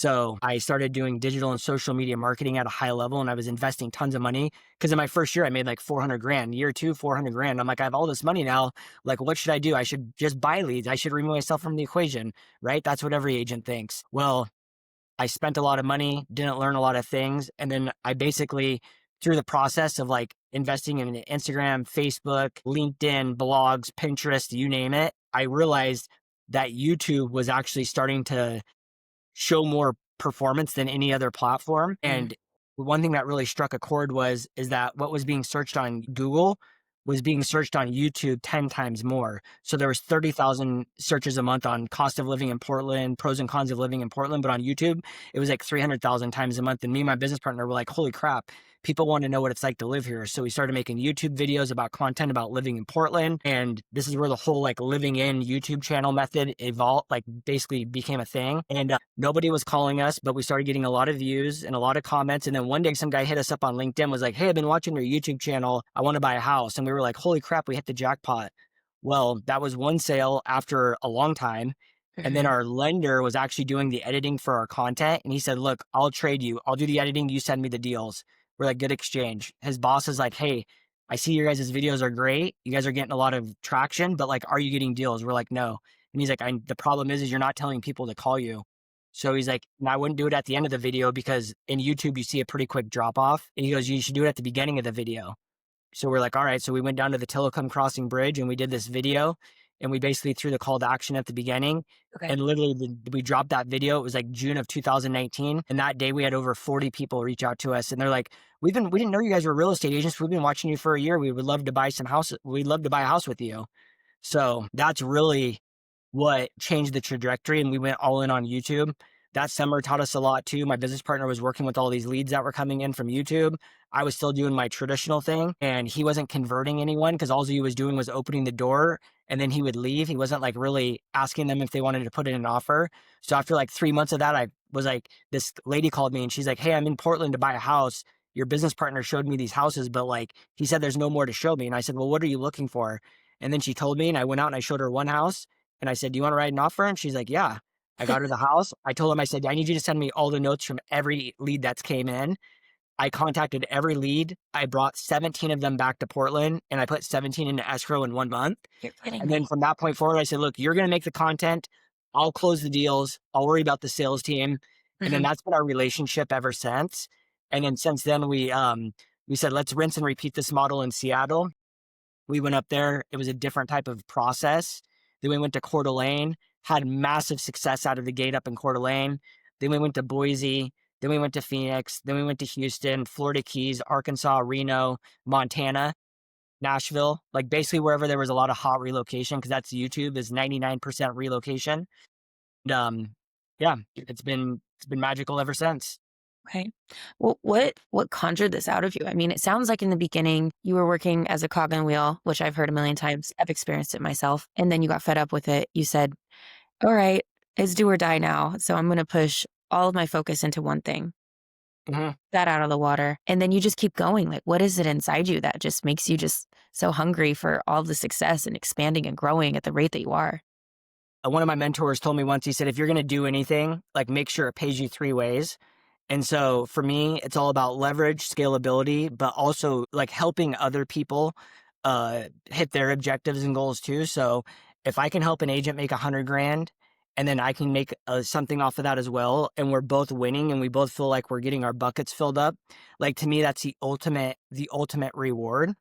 So I started doing digital and social media marketing at a high level, and I was investing tons of money because in my first year I made like 400 grand. Year two, 400 grand. I'm like, I have all this money now. Like, what should I do? I should just buy leads. I should remove myself from the equation, right? That's what every agent thinks. Well, I spent a lot of money, didn't learn a lot of things. And then I basically, through the process of like investing in Instagram, Facebook, LinkedIn, blogs, Pinterest, you name it, I realized that YouTube was actually starting to show more performance than any other platform. Mm. And one thing that really struck a chord is that what was being searched on Google was being searched on YouTube 10 times more. So there was 30,000 searches a month on cost of living in Portland, pros and cons of living in Portland, but on YouTube, it was like 300,000 times a month. And me and my business partner were like, holy crap, people want to know what it's like to live here. So we started making YouTube videos about content about living in Portland. And this is where the whole like living in YouTube channel method evolved, like basically became a thing. And nobody was calling us, but we started getting a lot of views and a lot of comments. And then one day some guy hit us up on LinkedIn, was like, hey, I've been watching your YouTube channel. I want to buy a house. And we were like, holy crap, we hit the jackpot. Well, that was one sale after a long time. And then Mhm. our lender was actually doing the editing for our content. And he said, look, I'll trade you. I'll do the editing. You send me the deals. We're like, good exchange. His boss is like, hey, I see your guys' videos are great. You guys are getting a lot of traction, but like, are you getting deals? We're like, no. And he's like, the problem is you're not telling people to call you. So he's like, and I wouldn't do it at the end of the video because in YouTube, you see a pretty quick drop off. And he goes, you should do it at the beginning of the video. So we're like, all right. So we went down to the Telecom Crossing Bridge and we did this video and we basically threw the call to action at the beginning. Okay. And literally we dropped that video. It was like June of 2019. And that day we had over 40 people reach out to us and they're like, we didn't know you guys were real estate agents. We've been watching you for a year. We would love to buy some house. We'd love to buy a house with you. So that's really what changed the trajectory. And we went all in on YouTube. That summer taught us a lot too. My business partner was working with all these leads that were coming in from YouTube. I was still doing my traditional thing and he wasn't converting anyone because all he was doing was opening the door and then he would leave. He wasn't like really asking them if they wanted to put in an offer. So after like 3 months of that, I was like, this lady called me and she's like, hey, I'm in Portland to buy a house. Your business partner showed me these houses, but like he said, there's no more to show me. And I said, well, what are you looking for? And then she told me and I went out and I showed her one house and I said, do you want to write an offer? And she's like, yeah. I got her the house. I told him, I said, I need you to send me all the notes from every lead that's came in. I contacted every lead. I brought 17 of them back to Portland and I put 17 into escrow in 1 month. You're kidding And then me. from that point forward, I said, look, you're going to make the content. I'll close the deals. I'll worry about the sales team. And then Mhm. that's been our relationship ever since. And then since then we said, let's rinse and repeat this model in Seattle. We went up there. It was a different type of process. Then we went to Coeur d'Alene, had massive success out of the gate up in Coeur d'Alene. Then we went to Boise. Then we went to Phoenix. Then we went to Houston, Florida Keys, Arkansas, Reno, Montana, Nashville, like basically wherever there was a lot of hot relocation, because that's YouTube is 99% relocation. And, yeah, it's been magical ever since. Okay. Well, what conjured this out of you? I mean, it sounds like in the beginning you were working as a cog in wheel, which I've heard a million times. I've experienced it myself. And then you got fed up with it. You said, all right, it's do or die now. So I'm going to push all of my focus into one thing, Mhm. that out of the water. And then you just keep going. Like, what is it inside you that just makes you just so hungry for all the success and expanding and growing at the rate that you are? One of my mentors told me once, he said, if you're going to do anything, like make sure it pays you three ways. And so for me, it's all about leverage, scalability, but also like helping other people hit their objectives and goals too. So if I can help an agent make 100 grand and then I can make something off of that as well, and we're both winning and we both feel like we're getting our buckets filled up, like to me, that's the ultimate reward.